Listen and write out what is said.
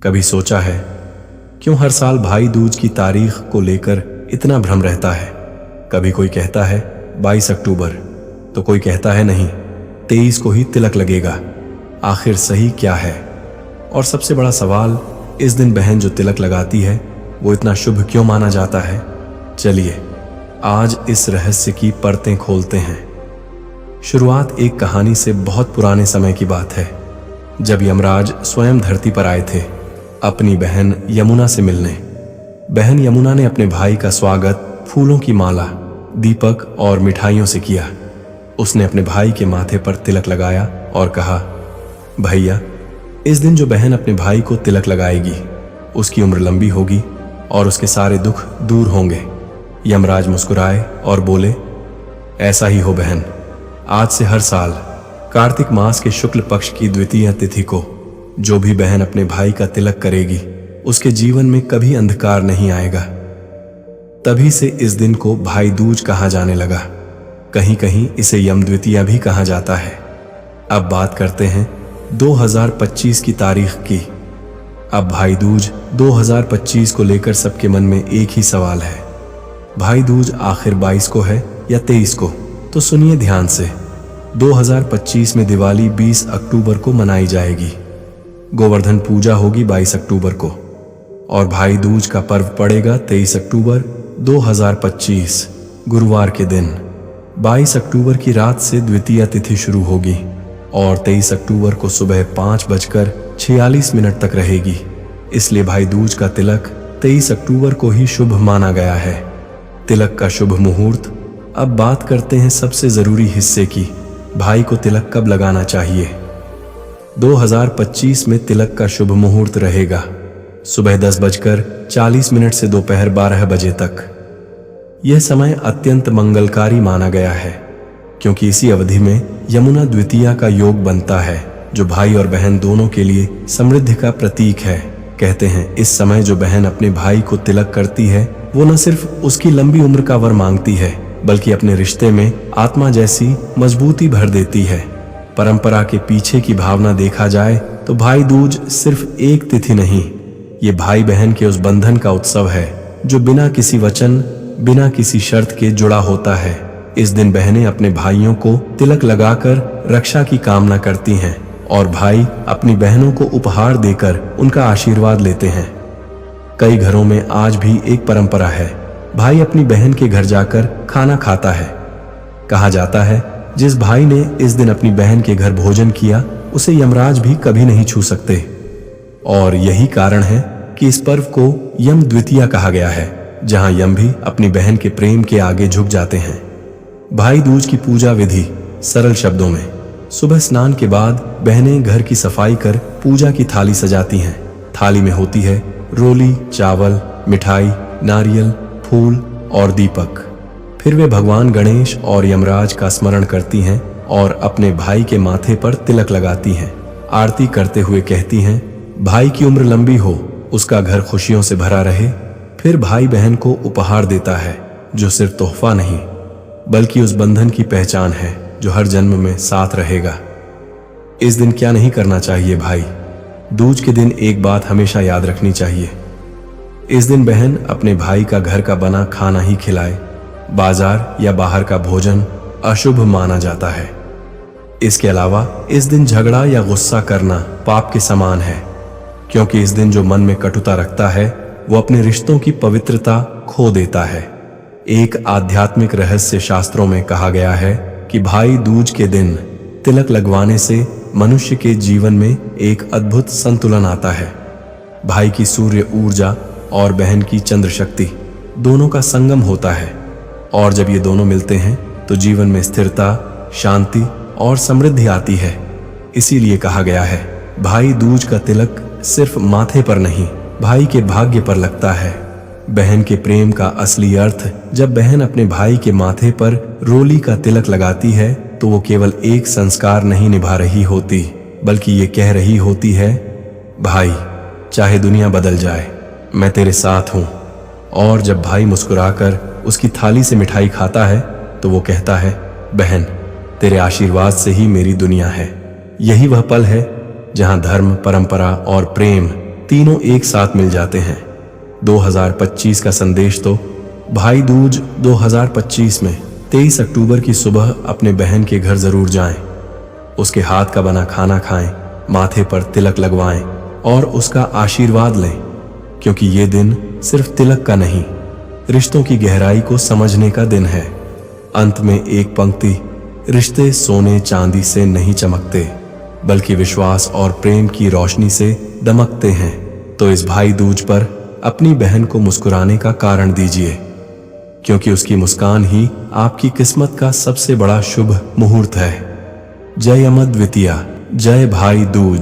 कभी सोचा है क्यों हर साल भाई दूज की तारीख को लेकर इतना भ्रम रहता है? कभी कोई कहता है 22 अक्टूबर, तो कोई कहता है नहीं 23 को ही तिलक लगेगा। आखिर सही क्या है? और सबसे बड़ा सवाल, इस दिन बहन जो तिलक लगाती है वो इतना शुभ क्यों माना जाता है? चलिए आज इस रहस्य की परतें खोलते हैं। शुरुआत एक कहानी से बहुत पुराने समय की बात है, जब यमराज स्वयं धरती पर आए थे अपनी बहन यमुना से मिलने। बहन यमुना ने अपने भाई का स्वागत फूलों की माला, दीपक और मिठाइयों से किया। उसने अपने भाई के माथे पर तिलक लगाया और कहा, भैया, इस दिन जो बहन अपने भाई को तिलक लगाएगी उसकी उम्र लंबी होगी और उसके सारे दुख दूर होंगे। यमराज मुस्कुराए और बोले, ऐसा ही हो बहन। आज से हर साल कार्तिक मास के शुक्ल पक्ष की द्वितीय तिथि को जो भी बहन अपने भाई का तिलक करेगी उसके जीवन में कभी अंधकार नहीं आएगा। तभी से इस दिन को भाई दूज कहा जाने लगा। कहीं कहीं इसे यम द्वितीया भी कहा जाता है। अब बात करते हैं 2025 की तारीख की। अब भाई दूज 2025 को लेकर सबके मन में एक ही सवाल है, भाई दूज आखिर 22 को है या 23 को? तो सुनिए ध्यान से। 2025 में दिवाली 20 अक्टूबर को मनाई जाएगी। गोवर्धन पूजा होगी 22 अक्टूबर को और भाई दूज का पर्व पड़ेगा 23 अक्टूबर 2025 गुरुवार के दिन। 22 अक्टूबर की रात से द्वितीय तिथि शुरू होगी और 23 अक्टूबर को सुबह 5:46 तक रहेगी। इसलिए भाई दूज का तिलक 23 अक्टूबर को ही शुभ माना गया है। तिलक का शुभ मुहूर्त। अब बात करते हैं सबसे जरूरी हिस्से की, भाई को तिलक कब लगाना चाहिए। 2025 में तिलक का शुभ मुहूर्त रहेगा सुबह 10:40 से दोपहर 12 बजे तक। यह समय अत्यंत मंगलकारी माना गया है क्योंकि इसी अवधि में यमुना द्वितीया का योग बनता है, जो भाई और बहन दोनों के लिए समृद्धि का प्रतीक है। कहते हैं इस समय जो बहन अपने भाई को तिलक करती है वो न सिर्फ उसकी लंबी उम्र का वर मांगती है बल्कि अपने रिश्ते में आत्मा जैसी मजबूती भर देती है। परंपरा के पीछे की भावना देखा जाए तो भाई दूज सिर्फ एक तिथि नहीं, ये भाई बहन के उस बंधन का उत्सव है जो बिना किसी वचन, बिना किसी शर्त के जुड़ा होता है। इस दिन बहनें अपने भाइयों को तिलक लगाकर रक्षा की कामना करती हैं और भाई अपनी बहनों को उपहार देकर उनका आशीर्वाद लेते हैं। कई घरों में आज भी एक परंपरा है, भाई अपनी बहन के घर जाकर खाना खाता है। कहा जाता है जिस भाई ने इस दिन अपनी बहन के घर भोजन किया उसे यमराज भी कभी नहीं छू सकते। और यही कारण है कि इस पर्व को यम द्वितीया कहा गया है, जहां यम भी अपनी बहन के प्रेम के आगे झुक जाते हैं। भाई दूज की पूजा विधि सरल शब्दों में, सुबह स्नान के बाद बहनें घर की सफाई कर पूजा की थाली सजाती हैं। थाली में होती है रोली, चावल, मिठाई, नारियल, फूल और दीपक। फिर वे भगवान गणेश और यमराज का स्मरण करती हैं और अपने भाई के माथे पर तिलक लगाती हैं। आरती करते हुए कहती हैं, भाई की उम्र लंबी हो, उसका घर खुशियों से भरा रहे। फिर भाई बहन को उपहार देता है जो सिर्फ तोहफा नहीं बल्कि उस बंधन की पहचान है जो हर जन्म में साथ रहेगा। इस दिन क्या नहीं करना चाहिए भाई दूज के दिन? एक बात हमेशा याद रखनी चाहिए, इस दिन बहन अपने भाई का घर का बना खाना ही खिलाए। बाजार या बाहर का भोजन अशुभ माना जाता है। इसके अलावा इस दिन झगड़ा या गुस्सा करना पाप के समान है, क्योंकि इस दिन जो मन में कटुता रखता है वो अपने रिश्तों की पवित्रता खो देता है। एक आध्यात्मिक रहस्य शास्त्रों में कहा गया है कि भाई दूज के दिन तिलक लगवाने से मनुष्य के जीवन में एक अद्भुत संतुलन आता है। भाई की सूर्य ऊर्जा और बहन की चंद्र शक्ति दोनों का संगम होता है और जब ये दोनों मिलते हैं तो जीवन में स्थिरता, शांति और समृद्धि आती है। इसीलिए कहा गया है भाई दूज का तिलक सिर्फ माथे पर नहीं, भाई के भाग्य पर लगता है। बहन के प्रेम का असली अर्थ, जब बहन अपने भाई के माथे पर रोली का तिलक लगाती है तो वो केवल एक संस्कार नहीं निभा रही होती बल्कि ये कह रही होती है, भाई चाहे दुनिया बदल जाए मैं तेरे साथ हूं। और जब भाई मुस्कुराकर उसकी थाली से मिठाई खाता है तो वो कहता है, बहन तेरे आशीर्वाद से ही मेरी दुनिया है। यही वह पल है जहां धर्म, परंपरा और प्रेम तीनों एक साथ मिल जाते हैं। 2025 का संदेश तो भाई दूज 2025 में 23 अक्टूबर की सुबह अपने बहन के घर जरूर जाएं। उसके हाथ का बना खाना खाएं, माथे पर तिलक लगवाएं और उसका आशीर्वाद लें, क्योंकि ये दिन सिर्फ तिलक का नहीं, रिश्तों की गहराई को समझने का दिन है। अंत में एक पंक्ति, रिश्ते सोने चांदी से नहीं चमकते, बल्कि विश्वास और प्रेम की रोशनी से दमकते हैं। तो इस भाई दूज पर अपनी बहन को मुस्कुराने का कारण दीजिए, क्योंकि उसकी मुस्कान ही आपकी किस्मत का सबसे बड़ा शुभ मुहूर्त है। जय अमर द्वितीया, जय भाई दूज।